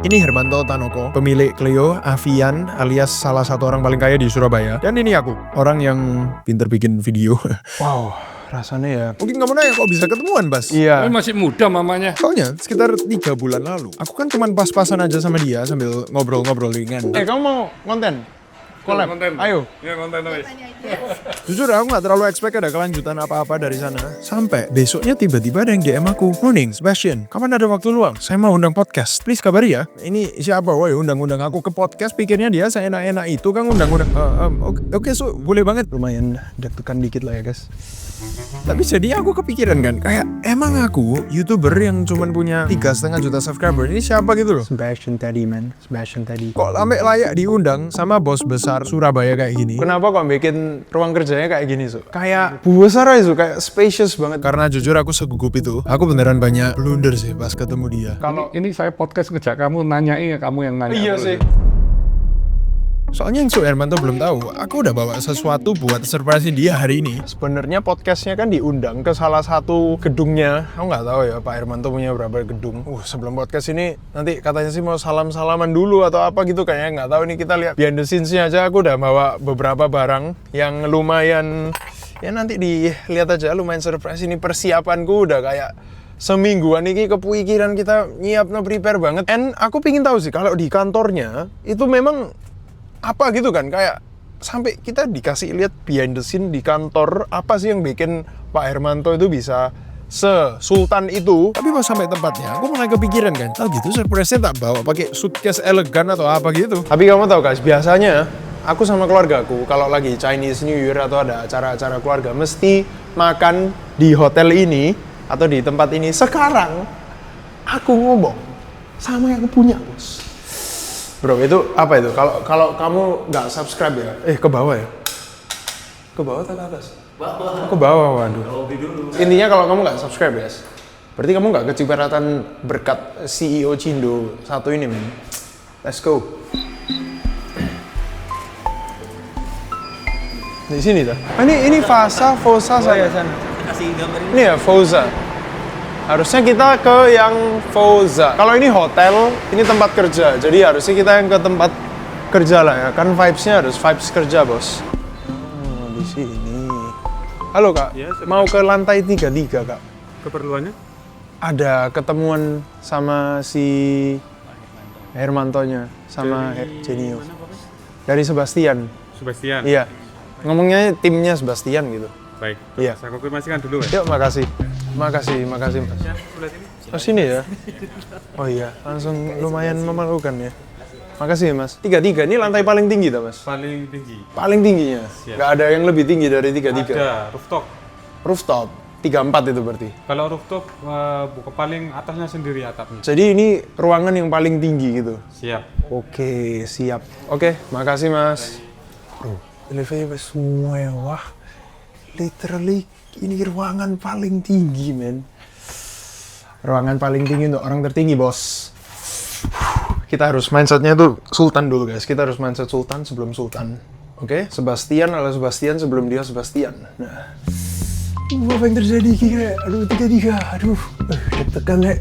Ini Hermanto Tanoko, pemilik Clio Avian alias salah satu orang paling kaya di Surabaya. Dan ini aku, orang yang pinter bikin video. Wow, rasanya ya. Mungkin kamu nanya kok bisa ketemuan, Bas? Iya. Masih muda mamanya. Soalnya sekitar 3 bulan lalu, aku kan cuman pas-pasan aja sama dia sambil ngobrol-ngobrol ringan. Kamu mau konten? Collab? Konten. Ayo. Ya konten guys. Jujur aku gak terlalu expect ada kelanjutan apa-apa dari sana. Sampai besoknya tiba-tiba ada yang DM aku. Morning, Sebastian. Kapan ada waktu luang? Saya mau undang podcast. Please kabari ya. Ini siapa? Woi, undang-undang aku ke podcast. Pikirnya dia saya enak-enak itu kan undang-undang. Oke, so boleh banget. Lumayan deg-degan dikit lah ya guys. Tapi jadi aku kepikiran kan. Kayak emang aku YouTuber yang cuman punya 3,5 juta subscriber. Ini siapa gitu loh. Sebastian Teddy man. Sebastian Teddy. Kok sampai layak diundang sama bos besar Surabaya kayak gini. Kenapa kok bikin ruang kerjanya kayak gini Su? Kayak besar aja Su, kayak spacious banget. Karena jujur aku segugup itu. Aku beneran banyak blunder sih pas ketemu dia. Kalau Ini saya podcast ngejak kamu nanyain, kamu yang nanya. iya terus. sih. Soalnya yang Hermanto belum tahu, aku udah bawa sesuatu buat surprise dia hari ini. Sebenarnya podcastnya kan diundang ke salah satu gedungnya. Aku nggak tahu ya Pak Hermanto punya berapa gedung. Sebelum podcast ini nanti katanya sih mau salam-salaman dulu atau apa gitu kayaknya, nggak tahu. Ini kita lihat behind the scenes-nya aja. Aku udah bawa beberapa barang yang lumayan, ya nanti dilihat aja, lumayan surprise. Ini persiapanku udah kayak semingguan ini kepikiran kita nyiap prepare banget. And aku pingin tahu sih kalau di kantornya itu memang apa gitu kan, kayak sampai kita dikasih lihat behind the scene di kantor apa sih yang bikin Pak Hermanto itu bisa se-sultan itu. Tapi pas sampai tempatnya, aku mulai kepikiran kan, oh gitu surprise-nya tak bawa pakai suitcase elegan atau apa gitu. Tapi kamu tahu guys, biasanya aku sama keluargaku kalau lagi Chinese New Year atau ada acara-acara keluarga mesti makan di hotel ini atau di tempat ini. Sekarang aku ngomong sama yang punya bos. Bro, itu apa itu? Kalau kamu nggak subscribe ya, ke bawah ya? Ke bawah atau ke atas? Ke bawah, waduh. Intinya kalau kamu nggak subscribe guys, berarti kamu nggak kecipratan berkat CEO Cindo satu ini, men. Let's go. Di sini tuh. Ini Fosa saya San. Kasih gambar ini. Ini ya Fosa. Harusnya kita ke yang Fosa. Kalau ini hotel, ini tempat kerja. Jadi harusnya kita yang ke tempat kerja lah ya. Kan vibes-nya harus vibes kerja, bos. Oh, di sini. Halo, Kak. Ya, mau ke lantai 33, Kak. Keperluannya? Ada ketemuan sama si Hermantonya sama Genio. Dari Sebastian. Sebastian. Iya. Ngomongnya timnya Sebastian gitu. Baik. Iya. Saya konfirmasikan dulu ya. Yuk, makasih. Makasih. Oh, sini ya? Oh iya, langsung lumayan memalukan ya. Makasih ya, Mas. 33, ini lantai paling tinggi tuh, Mas? Paling tinggi. Paling tingginya? Siap. Nggak ada yang lebih tinggi dari 33? Ada rooftop. Rooftop? 34 itu berarti? Kalau rooftop buka paling atasnya sendiri atapnya. Jadi ini ruangan yang paling tinggi gitu? Siap. Oke, siap. Oke, makasih, Mas. Bro, elevator semua ya, wah. Literally, ini ruangan paling tinggi, men. Ruangan paling tinggi untuk orang tertinggi, bos. Kita harus mindsetnya tuh sultan dulu, guys. Kita harus mindset sultan sebelum sultan. Oke? Sebastian adalah Sebastian sebelum dia Sebastian. Nah. Apa yang terjadi, kira? Aduh, 33. Aduh, deg-degan, Rek.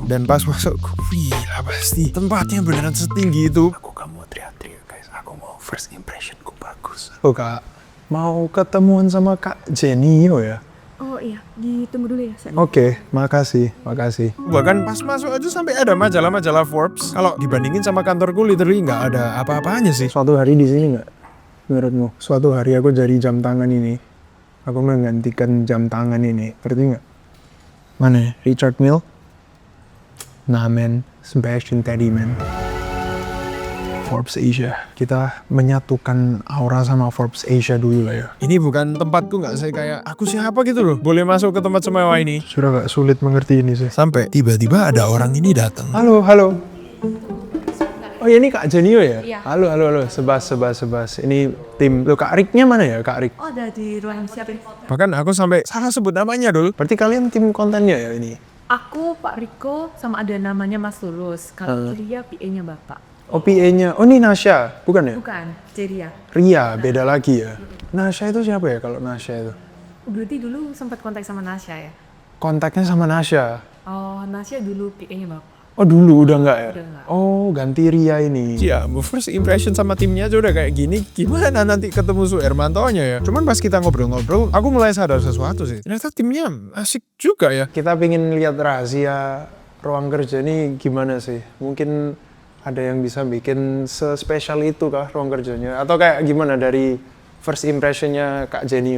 Dan pas masuk, gila pasti tempatnya beneran setinggi itu. Aku gak mau teriak-teriak, guys. Aku mau first impressionku bagus. Oh, Kak. Mau ketemuan sama Kak Genio ya? Oh iya, ditunggu dulu ya, Sen. Oke, makasih. Bahkan pas masuk aja sampai ada majalah-majalah Forbes. Kalau dibandingin sama kantorku literally nggak ada apa-apanya sih. Suatu hari di sini nggak? Menurutmu? Suatu hari aku jadi jam tangan ini. Aku menggantikan jam tangan ini. Berarti nggak? Mana ya? Richard Mille? Nah, men. Sebastian Teddy, men. Forbes Asia. Kita menyatukan aura sama Forbes Asia dulu lah ya. Ini bukan tempatku, nggak saya kayak aku siapa gitu loh. Boleh masuk ke tempat semewah ini. Sudah gak sulit mengerti ini sih. Sampai tiba-tiba ada orang ini datang. Halo. Oh ya, ini Kak Genio ya? Iya. Halo. Sebas. Ini tim. Loh, Kak Riknya mana ya, Kak Rik? Oh, ada di ruang siapin. Bahkan aku sampai salah sebut namanya dul. Berarti kalian tim kontennya ya ini? Aku, Pak Riko, sama ada namanya Mas Tulus. Kalau Ceria, PA-nya Bapak. Oh, PA-nya. Oh, ini Nasya, bukan ya? Bukan, Ceria. Ria, beda lagi ya. Nasya itu siapa ya kalau Nasya itu? Berarti dulu sempat kontak sama Nasya ya? Kontaknya sama Nasya. Oh, Nasya dulu PA-nya Bapak. Oh dulu udah nggak ya? Udah nggak. Oh ganti Ria ini. Ya, first impression sama timnya aja udah kayak gini. Gimana nanti ketemu Su Hermantonya ya? Cuman pas kita ngobrol-ngobrol, aku mulai sadar sesuatu sih. Ternyata timnya asik juga ya. Kita pingin lihat rahasia ruang kerja ini gimana sih? Mungkin ada yang bisa bikin sespesial itu kah ruang kerjanya? Atau kayak gimana dari first impressionnya Kak Jenny?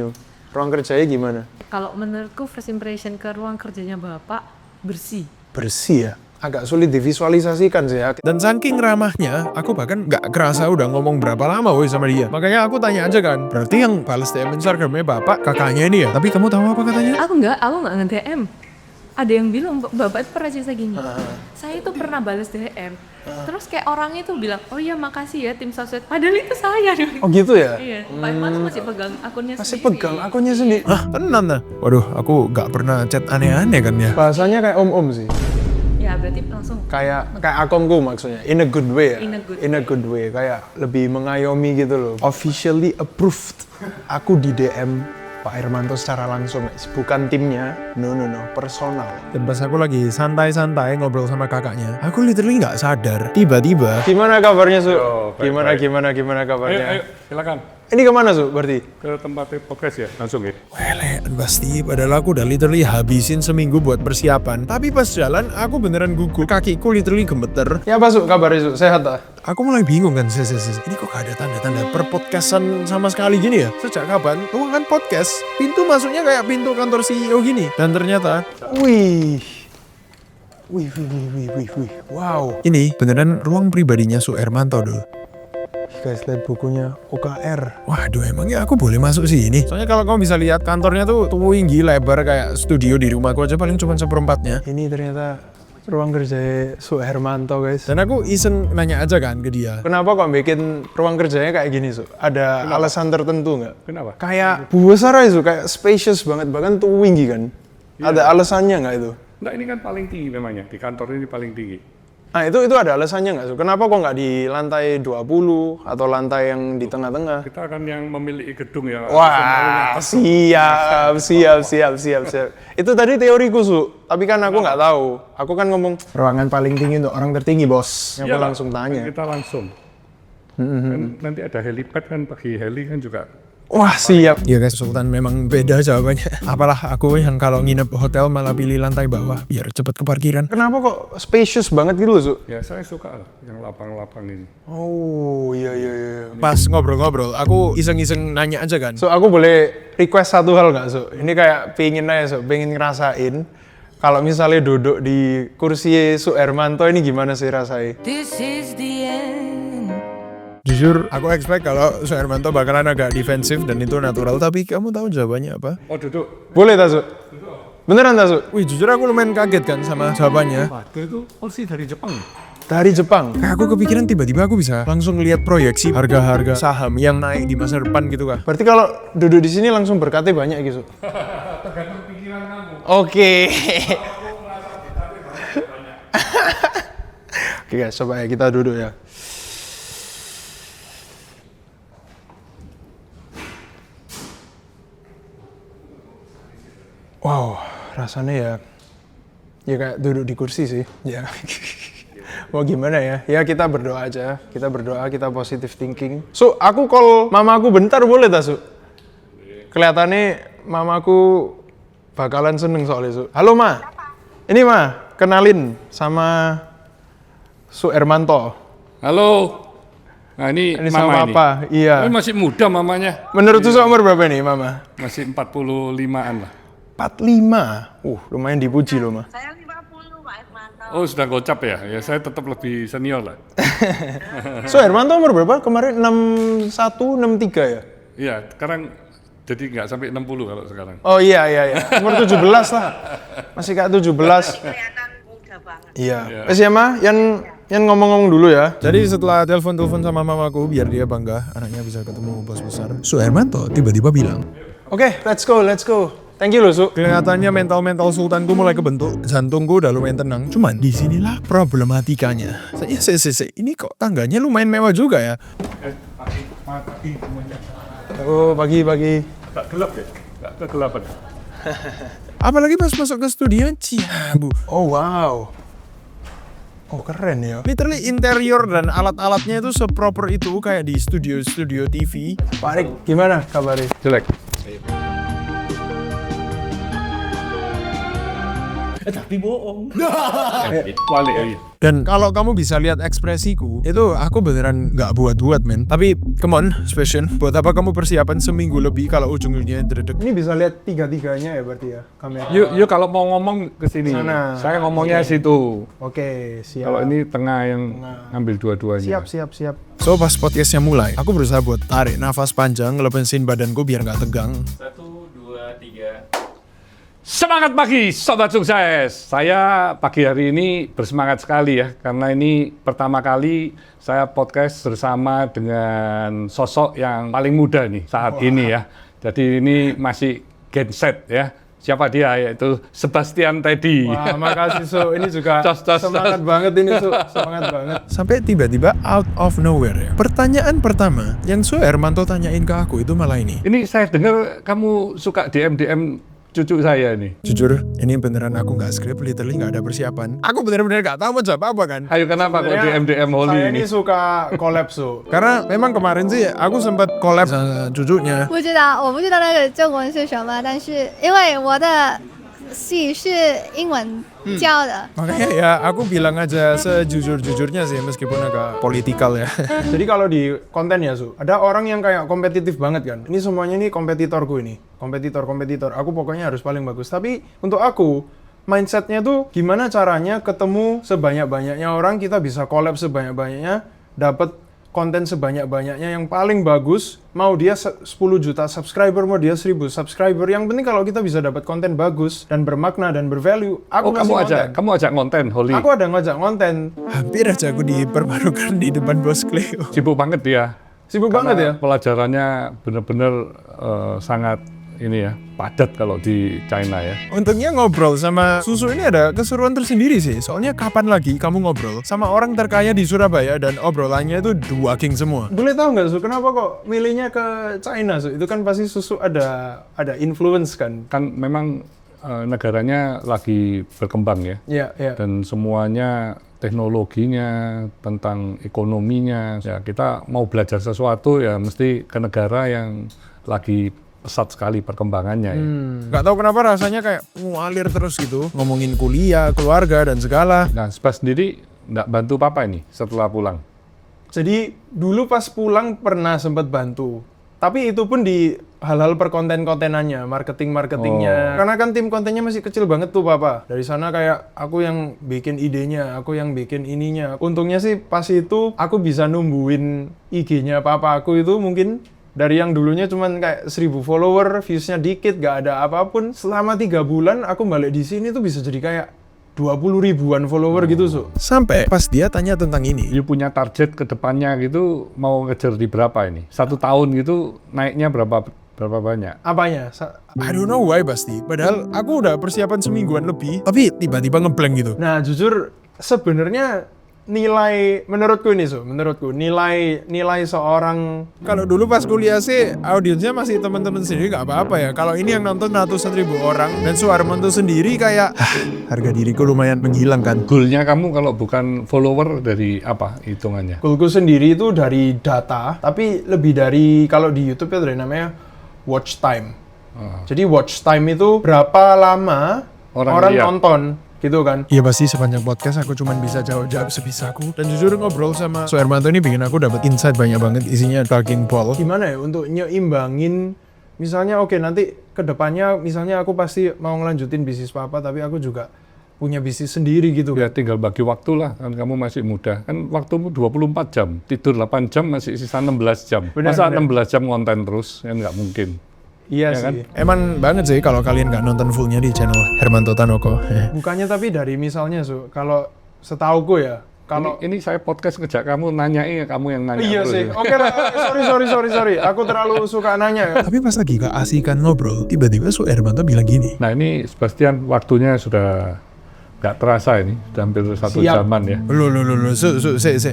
Ruang kerjanya gimana? Kalau menurutku first impression ke ruang kerjanya Bapak bersih. Bersih ya? Agak sulit divisualisasikan sih ya. Dan saking ramahnya, aku bahkan nggak kerasa udah ngomong berapa lama woi sama dia. Makanya aku tanya aja kan, berarti yang balas DM Instagramnya bapak kakaknya ini ya? Tapi kamu tahu apa katanya? Aku nggak nge-DM. Ada yang bilang Bapak itu pernah cerita gini. Saya itu pernah balas DM. Terus kayak orangnya tuh bilang, oh iya makasih ya tim sosmed. Padahal itu saya. Oh gitu ya? Iya. Pak Irman tuh masih pegang akunnya Masih sendiri. pegang akunnya sendiri. Hah, tenan nah? Waduh, aku nggak pernah chat aneh-aneh kan ya? Bahasanya kayak om-om sih. Ya berarti langsung Kayak akongku maksudnya. In a good way ya? In a good way. Kayak lebih mengayomi gitu loh. Officially approved. Aku di DM Pak Hermanto secara langsung, guys. Bukan timnya. No, personal. Dan pas aku lagi santai-santai ngobrol sama kakaknya, aku literally nggak sadar. Tiba-tiba, Gimana kabarnya, Su? baik, Gimana kabarnya? Ayo, silakan Ini kemana, Su, berarti? ke tempat podcast ya, langsung ya. welean pasti. Padahal aku udah literally habisin seminggu buat persiapan. Tapi pas jalan, aku beneran gugup. Kakiku literally gemeter. Ya apa, Su? Kabarnya, Su? Sehat tak? Aku mulai bingung kan, ini kok gak ada tanda-tanda perpodcastan sama sekali gini ya? Sejak kapan? Ruangan podcast, pintu masuknya kayak pintu kantor CEO gini. Dan ternyata, Wih. Wow. ini beneran ruang pribadinya Su Hermanto dulu. Guys, lihat bukunya OKR. Waduh, emangnya aku boleh masuk sini? Soalnya kalau kamu bisa lihat kantornya tuh tinggi, lebar kayak studio di rumahku aja paling cuma seperempatnya. Ini ternyata ruang kerja Su Hermanto, guys. Dan aku iseng nanya aja kan ke dia. Kenapa kok bikin ruang kerjanya kayak gini, Su? Ada alasan tertentu nggak? Kenapa? Kayak besar aja, Su. Kayak spacious banget. Bahkan tuh tinggi kan? Ada alasannya nggak itu? Nah ini kan paling tinggi memangnya, di kantor ini paling tinggi. Nah itu ada alasannya nggak, Su? Kenapa kok nggak di lantai 20 atau lantai yang di tengah-tengah? Kita kan yang memiliki gedung ya. Wah, siap. Itu tadi teoriku, Su. Tapi kan aku nggak tahu. Aku kan ngomong ruangan paling tinggi untuk orang tertinggi, bos. Aku Iyalah, langsung tanya. Kita langsung. Kan nanti ada helipad kan, pakai heli kan juga. Wah, siap. Ya guys, Sultan memang beda jawabannya. Apalah aku yang kalau nginep hotel malah pilih lantai bawah biar cepet ke parkiran. Kenapa kok spacious banget gitu loh, Su? Ya saya suka lah yang lapang-lapang ini. Oh, iya. Pas ngobrol-ngobrol, aku iseng-iseng nanya aja kan. So, aku boleh request satu hal nggak, Su? Ini kayak pengen aja, Su. Pengen ngerasain. Kalau misalnya duduk di kursi Su Hermanto ini gimana sih rasanya? This is the end. Jujur, aku expect kalau Su Hermanto bakalan agak defensif dan itu natural. Tapi kamu tahu jawabannya apa? Oh duduk. Boleh, tak, Su? Beneran, tak, Su? Wih, jujur aku lumayan kaget kan sama jawabannya. Waduh itu kursi dari Jepang. Dari Jepang. Kayak aku kepikiran tiba-tiba aku bisa langsung lihat proyeksi harga-harga saham yang naik di masa depan gitu kah. Berarti kalau duduk di sini langsung berkatnya banyak gitu. Tergantung pikiran kamu. Oke. Oke guys, coba ya kita duduk ya. Wow, rasanya ya kayak duduk di kursi sih. Ya. Mau gimana ya? Ya kita berdoa aja. Kita berdoa, kita positive thinking. So, aku call mamaku bentar boleh tak, Su? Kelihatannya mamaku bakalan seneng soalnya, Su. Halo, Ma. Ini, Ma. Kenalin sama Su Hermanto. Halo. Nah ini sama mama Papa. Iya. Oh, masih muda mamanya. Menurut Su umur berapa nih, Mama? Masih 45-an lah. 45. Lumayan dipuji loh, Ma. Saya 50, Pak Hermanto. Oh sudah gocap ya? Ya saya tetap lebih senior lah. Su Hermanto umur berapa? Kemarin 61, 63 ya? Iya, sekarang jadi nggak sampai 60 kalau sekarang. Oh iya. Umur 17 lah. Masih kayak 17. Kelihatan muda banget. Iya. Wes ya, Ma, yang ngomong-ngomong dulu ya. Jadi setelah telepon sama mamaku biar dia bangga anaknya bisa ketemu bos besar, Su Hermanto tiba-tiba bilang, Oke, let's go. Thank you loh, Su. kelihatannya mental sultanku mulai kebentuk, jantungku udah lumayan tenang. Cuman disinilah problematikanya. Saya ini kok tangganya lumayan mewah juga ya. Oh, pagi. Tak gelap ya? Tak kegelapan. Apalagi pas masuk ke studio, ciabu. Oh, wow. Oh keren ya. Literally interior dan alat-alatnya itu seproper itu kayak di studio TV. Pak Rik, gimana kabarnya? Jelek. Tapi bohong. Walik ya. Dan kalau kamu bisa lihat ekspresiku, itu aku beneran nggak buat-buat men. Tapi come on, Sebastian, buat apa kamu persiapan seminggu lebih kalau ujung-ujungnya dredeg? Ini bisa lihat tiga-tiganya ya berarti ya kamera. Yuk kalau mau ngomong ke sini. Sana. Saya ngomongnya situ. Oke, siap. Kalau ini tengah yang ngambil dua-duanya. Siap. So pas podcastnya mulai, aku berusaha buat tarik nafas panjang, ngelepasin badanku biar nggak tegang. 1, 2, 3. Semangat pagi Sobat Sukses. Saya pagi hari ini bersemangat sekali ya, karena ini pertama kali saya podcast bersama dengan sosok yang paling muda nih saat ini ya. Jadi ini masih Gen Z ya. Siapa dia? Yaitu Sebastian Teddy. Wah, makasih Su. Ini juga semangat banget ini Su. Semangat banget. Sampai tiba-tiba out of nowhere ya. Pertanyaan pertama yang Su Hermanto tanyain ke aku itu malah ini. Ini saya dengar kamu suka DM cucu saya nih. Jujur, ini beneran aku nggak skrip, literally nggak ada persiapan. Aku bener-bener nggak tahu mau jawab apa kan. Ayo kenapa kok DM Holly Saya ini? ini suka collab Su. Karena memang kemarin sih aku sempat collab sama cucunya. 不知道，我不知道那个中文是什么，但是因为我的系是英文教的， Makanya ya aku bilang aja sejujur-jujurnya sih meskipun agak politikal ya. Jadi kalau di konten ya Su, ada orang yang kayak kompetitif banget kan. Ini semuanya ini kompetitorku ini. Kompetitor. Aku pokoknya harus paling bagus. Tapi untuk aku, mindsetnya tuh gimana caranya ketemu sebanyak-banyaknya orang, kita bisa collab sebanyak-banyaknya, dapat konten sebanyak-banyaknya yang paling bagus. Mau dia 10 juta subscriber, mau dia 1000 subscriber. Yang penting kalau kita bisa dapat konten bagus dan bermakna dan bervalue, aku kasih konten. kamu ajak konten Holly. Aku ada ngajak konten. Hampir aja aku dipermalukan di depan bos Cleo. Sibuk banget dia. Sibuk banget ya. Pelajarannya benar-benar sangat ini ya, padat kalau di China ya. Untungnya ngobrol sama Susu ini ada keseruan tersendiri sih. Soalnya kapan lagi kamu ngobrol sama orang terkaya di Surabaya dan obrolannya itu dua king semua. Boleh tahu nggak Su, kenapa kok milihnya ke China Su? Itu kan pasti Susu ada influence kan? Kan memang negaranya lagi berkembang ya. Iya. Dan semuanya teknologinya, tentang ekonominya. Ya, kita mau belajar sesuatu ya mesti ke negara yang lagi pesat sekali perkembangannya ya. Gak tahu kenapa rasanya kayak ngalir terus gitu. Ngomongin kuliah, keluarga, dan segala. Nah, Spas sendiri nggak bantu papa ini setelah pulang? Jadi dulu pas pulang pernah sempat bantu. Tapi itu pun di hal-hal perkonten-kontenannya, marketingnya. Karena kan tim kontennya masih kecil banget tuh Papa. Dari sana kayak aku yang bikin idenya, aku yang bikin ininya. Untungnya sih pas itu aku bisa numbuhin IG-nya Papa aku itu mungkin dari yang dulunya cuman kayak 1000 follower, views-nya dikit, gak ada apapun. Selama 3 bulan aku balik di sini tuh bisa jadi kayak 20 ribuan follower gitu Su. Sampai pas dia tanya tentang ini. You punya target ke depannya gitu mau ngejar di berapa ini? 1 tahun gitu naiknya berapa banyak? Apanya? I don't know why pasti. Padahal aku udah persiapan semingguan lebih. Tapi tiba-tiba ngeblank gitu. Nah jujur sebenarnya nilai menurutku nilai seorang, Kalau dulu pas kuliah sih audiensnya masih teman-teman sendiri gak apa-apa ya. Kalau ini yang nonton ratusan ribu orang dan Suharmanto sendiri kayak harga diriku lumayan menghilangkan. Goalnya kamu kalau bukan follower dari apa hitungannya? goalku sendiri itu dari data, tapi lebih dari kalau di YouTube ya dari namanya watch time. Jadi watch time itu berapa lama orang lihat. nonton gitu kan. Iya pasti sepanjang podcast aku cuman bisa jawab sebisaku. Dan jujur ngobrol sama Suharmanto ini bikin aku dapat insight banyak banget, isinya talking ball. Gimana ya untuk nyeimbangin, misalnya oke, nanti kedepannya misalnya aku pasti mau ngelanjutin bisnis Papa, tapi aku juga punya bisnis sendiri gitu Ya kan. tinggal bagi waktu lah, kan kamu masih muda. Kan waktumu 24 jam, tidur 8 jam masih sisa 16 jam. Benar, Masa benar. 16 jam konten terus? Kan nggak mungkin. Iya Ya sih. Emang banget sih kalau kalian gak nonton fullnya di channel Hermanto Tanoko. Bukannya tapi dari misalnya Su, kalau setauku ya, kalau Ini saya podcast ngejak kamu nanyain, kamu yang nanya iya terus sih. ya. Oke lah, sorry. Aku terlalu suka nanya ya. Tapi pas lagi keasikan ngobrol, tiba-tiba Suharmanto bilang gini. Nah ini Sebastian waktunya sudah nggak terasa ini, sudah hampir 1 Siap. jaman ya. Loh,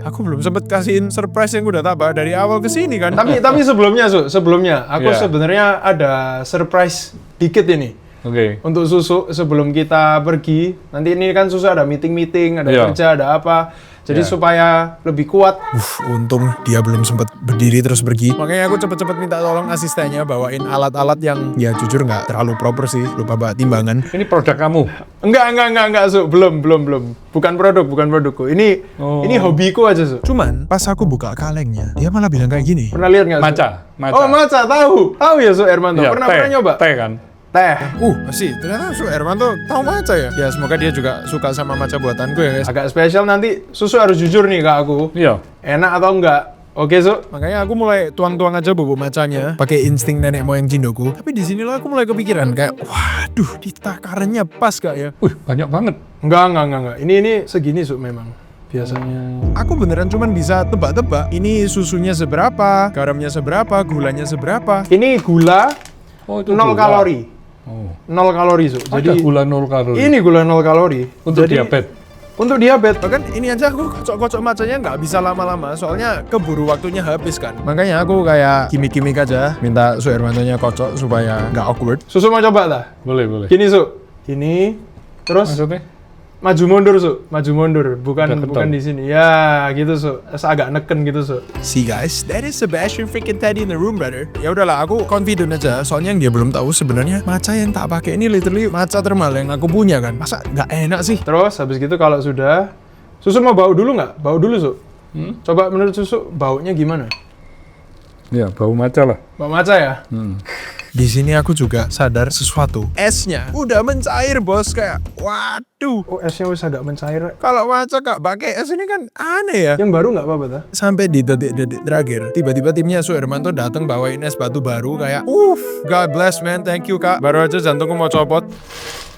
aku belum sempet kasihin surprise yang udah tabah dari awal ke sini kan. Tapi sebelumnya Su, aku Iya. sebenarnya ada surprise dikit ini. Oke. Untuk Susu sebelum kita pergi. Nanti ini kan Susu ada meeting-meeting, ada Iya. kerja, ada apa. Jadi Iya. supaya lebih kuat. Untung dia belum sempat berdiri terus pergi. Makanya aku cepet-cepet minta tolong asistennya bawain alat-alat yang ya jujur nggak terlalu proper sih. Lupa bawa timbangan. Ini produk kamu. Enggak, Su. Belum. Bukan produkku. Ini hobiku aja, Su. Cuman pas aku buka kalengnya, dia malah bilang kayak gini. Pernah lihat nggak, Su? Maca. Oh, maca, tahu ya, Su Hermanto. Iya, Pernah nyoba? Teh kan. Teh. Masih ternyata Su Hermanto tahu maca ya. Ya semoga dia juga suka sama maca buatanku ya guys. Agak spesial nanti Susu harus jujur nih ke aku. Iya. Enak atau enggak? Oke, Su. Makanya aku mulai tuang-tuang aja bubuk macanya, pakai insting nenek moyang Jindoku. Tapi di sinilah aku mulai kepikiran kayak, waduh, ditakarannya pas gak ya? Wih, banyak banget. Enggak. Ini segini, Su, memang. Biasanya. Aku beneran cuman bisa tebak-tebak. Ini susunya seberapa, garamnya seberapa, gulanya seberapa. Ini gula Oh, 0 gula. kalori. Oh. 0 kalori, Su. Ada gula 0 kalori. Ini gula 0 kalori. Untuk Jadi, diabetes. Untuk diabetes. Bahkan ini aja aku kocok-kocok macanya nggak bisa lama-lama, soalnya keburu waktunya habis kan. Makanya aku kayak gimmick-gimmick aja, minta Su Hermantonya kocok supaya nggak awkward. Susu mau coba tak? Boleh. Gini, Su. Gini. Terus Maksudnya? maju mundur, Su. Maju mundur. Bukan Udah ketol. di sini. Ya, gitu, Su. Agak neken gitu, Su. See guys, that is Sebastian freaking Teddy in the room, brother. Ya udahlah, aku confident aja. Soalnya yang dia belum tahu sebenarnya maca yang tak pakai ini literally maca thermal yang aku punya kan. Masa nggak enak sih? Terus habis gitu kalau sudah Susu mau bau dulu nggak? Bau dulu, Su. Coba menurut Susu baunya gimana? Ya, bau maca lah. Bau maca ya? Di sini aku juga sadar sesuatu. Esnya udah mencair, bos. Kayak, waduh. Oh, esnya wis agak mencair. Kalau maca nggak pakai es ini kan aneh ya. Yang baru nggak apa-apa, ta? Sampai di detik-detik terakhir, tiba-tiba timnya Su Hermanto datang bawain es batu baru kayak, God bless man, thank you kak. Baru aja jantungku mau copot.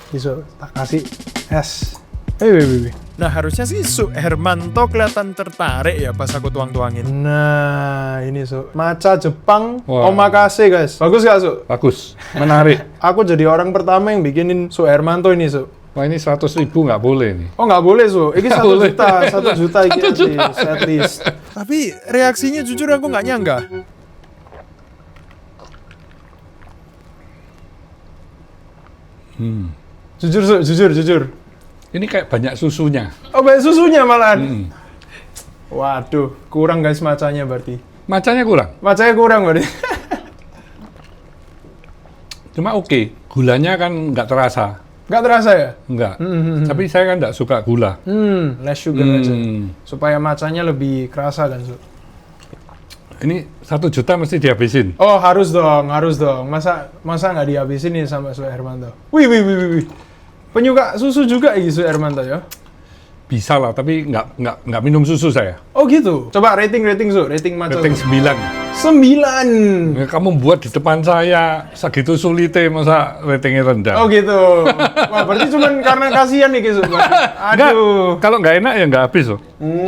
Bisa tak kasih es. Wih. Nah harusnya sih Su Hermanto kelihatan tertarik ya pas aku tuang-tuangin. Nah, ini, Su. Maca Jepang Wah. omakase, guys. Bagus gak, Su? Bagus. Menarik. Aku jadi orang pertama yang bikinin Su Hermanto ini, Su. Wah, ini 100.000 nggak boleh nih. Oh, nggak boleh, Su. Ini Nggak 1 boleh. juta. 1 juta ini 1 juta. at least. Tapi reaksinya jujur aku nggak nyangka. Jujur, Su. Jujur. Ini kayak banyak susunya. Oh, banyak susunya malahan. Waduh, kurang guys macanya berarti. Macanya kurang. Macanya kurang berarti. Cuma oke, gulanya kan nggak terasa. Nggak terasa ya? Enggak. Tapi saya kan nggak suka gula. Less sugar aja. Supaya macanya lebih kerasa kan, Su. Ini 1 juta mesti dihabisin. Oh, harus dong. Masa nggak dihabisin nih sama Su Hermanto? Wih. Penyuka susu juga ini Su Hermanto ya? Bisa lah, tapi nggak minum susu saya. Oh gitu. Coba rating Su, rating maca. Rating 9. 9. Ya, kamu buat di depan saya segitu sulitnya masa ratingnya rendah. Oh gitu. Wah, berarti cuman karena kasihan nih Su. Enggak, Aduh. kalau nggak enak ya nggak habis loh.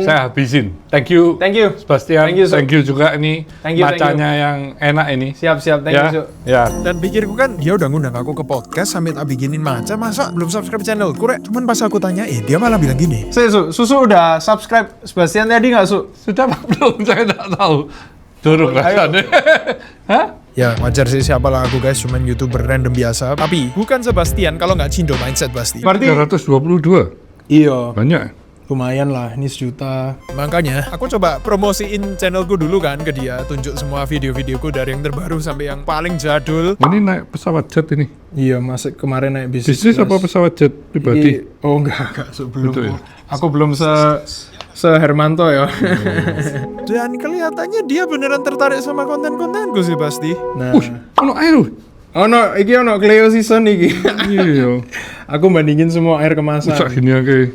Saya habisin. Thank you. Thank you. Sebastian. Thank you, Su. Thank you juga ini Thank you. macanya yang enak ini. Siap, thank ya. you Su. Ya. Dan pikirku kan dia udah ngundang aku ke podcast sambil tak bikinin maca, masa belum subscribe channel Kurek. Cuman pas aku tanya, dia malah bilang gini. Susu udah subscribe Sebastian tadi nggak, Su? Sudah apa belum? Saya nggak tahu. Dorong rasanya. Hah? Ya wajar sih siapalah aku guys, cuman YouTuber random biasa. Tapi bukan Sebastian kalau nggak Cindo Mindset pasti. Berarti 322. iya, Banyak. lumayan lah, ini 1 juta. Makanya aku coba promosiin channelku dulu kan ke dia, tunjuk semua video-videoku dari yang terbaru sampai yang paling jadul. Ini naik pesawat jet ini. Iya, masuk kemarin naik bisnis. Bisnis apa pesawat jet pribadi? Oh enggak, belum. Gitu ya? Aku belum se Hermanto ya. Dan kelihatannya dia beneran tertarik sama konten-kontenku sih pasti. Nah, Ono air. iki ono Cleo season iki. Iya. Aku bandingin semua air kemasan. Sak gini aja.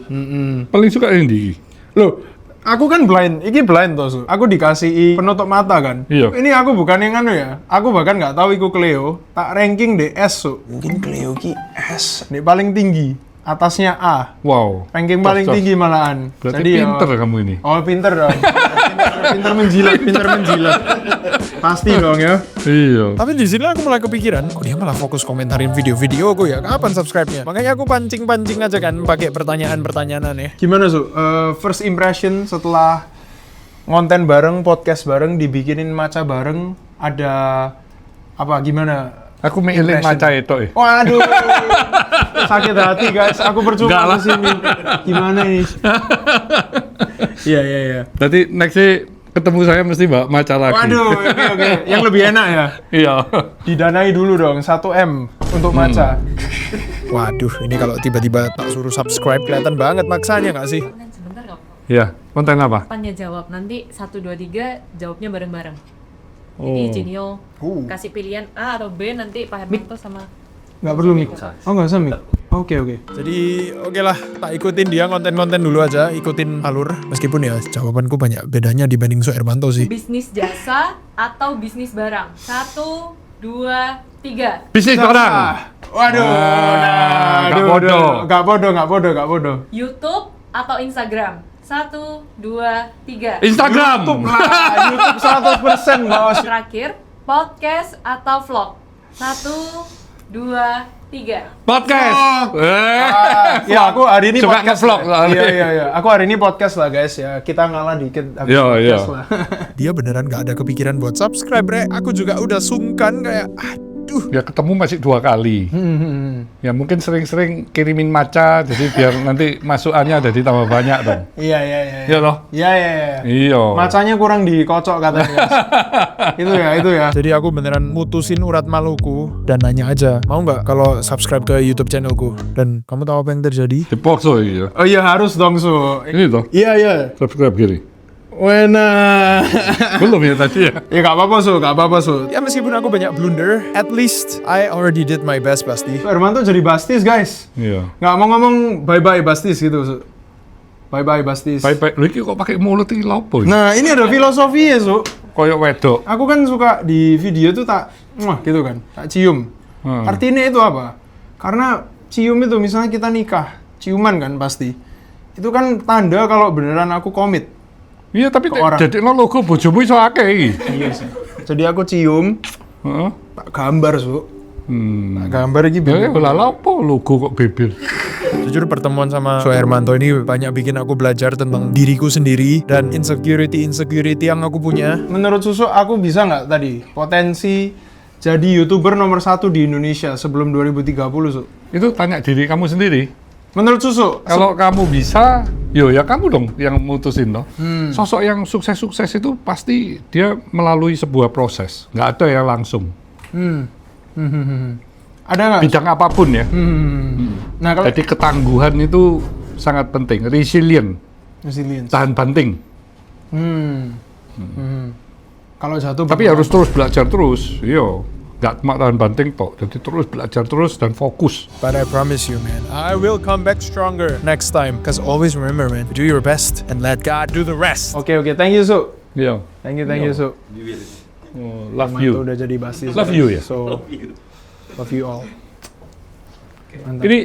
Paling suka yang di. Loh, aku kan blind, iki blind toh, Su. Aku dikasih penutup mata kan. Iya. Ini aku bukan yang anu ya. Aku bahkan nggak tahu iku Cleo. Tak ranking di S, Su. Mungkin Cleo ki S. Nih paling tinggi. Atasnya A. Wow. Ranking paling tinggi malahan. Berarti Jadi, pinter kamu ini. Oh, pinter dong. pinter menjilat. Pasti dong ya. Iya. Tapi di sini aku mulai kepikiran, kok dia malah fokus komentarin video-videoku ya? Kapan subscribe-nya? Makanya aku pancing-pancing aja kan pakai pertanyaan-pertanyaan aneh. Gimana, Su? First impression setelah ngonten bareng, podcast bareng, dibikinin maca bareng, ada apa gimana Aku milih maca itu. Waduh, sakit hati guys. Aku percuma Enggak lah. kesini. Gimana ini? Iya. Nanti next ketemu saya mesti bawa maca lagi. Waduh, oke. Yang lebih enak ya. Iya. Didanai dulu dong, 1M untuk maca. Waduh, ini kalau tiba-tiba tak suruh subscribe kelihatan banget maksanya nggak sih? Sebentar nggak? Iya. Konten apa? Tanya jawab, nanti 1, 2, 3 jawabnya bareng-bareng. Oh. Jadi Jinio kasih pilihan A atau B, nanti Pak Hermanto sama Nggak perlu mic. Oh nggak usah mic. Oke. Jadi oke lah, tak ikutin dia konten-konten dulu aja, ikutin alur. Meskipun ya jawabanku banyak bedanya dibanding Su Hermanto sih. bisnis jasa atau bisnis barang. 1, 2, 3. Bisnis barang. Waduh, nggak bodoh. nggak bodoh. YouTube atau Instagram. 1, 2, 3. Instagram. YouTube 100% bos. Terakhir, podcast atau vlog. 1, 2, 3. Podcast. Ya aku hari ini Suka podcast nge-vlog lah. soalnya. Iya. Aku hari ini podcast lah guys ya. Kita ngalah dikit. Aku Iya. podcast lah. Dia beneran gak ada kepikiran buat subscribe, Bre. Aku juga udah sungkan kayak, aduh. Ya ketemu masih 2 kali. Ya mungkin sering-sering kirimin maca, jadi biar nanti masukannya jadi tambah banyak dong. Iya. Iya loh. Iya. Iya. Macanya kurang dikocok katanya. Guys. Itu ya. Jadi aku beneran mutusin urat maluku dan nanya aja, mau nggak kalau subscribe ke YouTube channelku? Dan kamu tahu apa yang terjadi? Dipaksa iya. Oh iya harus dong Su. Ini toh. Iya. Subscribe kiri. Wena. Belum ya tadi ya. Ya gak apa-apa Su. Ya meskipun aku banyak blunder, at least I already did my best pasti. Hermanto jadi Bastis guys. Iya. Nggak mau ngomong bye-bye Bastis gitu Su. Bye-bye Bastis. Baik-baik. Lu iki kok pakai mulut iki lho apa? Nah ini ada filosofi ya Su. Koyok wedok. Aku kan suka di video tuh tak gitu kan, tak cium. Artinya itu apa? Karena cium itu misalnya kita nikah, ciuman kan pasti. Itu kan tanda kalau beneran aku komit. Iya tapi Ke orang. jadi logo bojomu iso akeh iki. Iya sih. Jadi aku cium, Heeh. tak gambar Su. Tak gambar iki Ya lah apa logo kok bibir. Jujur pertemuan sama Su Hermanto ini banyak bikin aku belajar tentang diriku sendiri dan insecurity yang aku punya. Menurut Susu, aku bisa nggak tadi potensi jadi YouTuber nomor 1 di Indonesia sebelum 2030 Su? Itu tanya diri kamu sendiri. Menurut Susu, Kalau kamu bisa, ya kamu dong yang mutusin toh. Sosok yang sukses-sukses itu pasti dia melalui sebuah proses. Nggak ada yang langsung. ada nggak? Bidang apapun ya. Nah kalau Jadi ketangguhan itu sangat penting. Resilient, resilience. tahan banting. Kalau jatuh Tapi harus terus belajar terus. Iya. Nggak cuma tahan banting toh. Jadi terus belajar terus dan fokus. But I promise you, man, I will come back stronger next time. Cause always remember, man, do your best and let God do the rest. Oke, thank you Su. Iya. Thank you Su. Oh, love Hermanto you. udah jadi basis. Love you ya? So, love you all. Mantap. Ini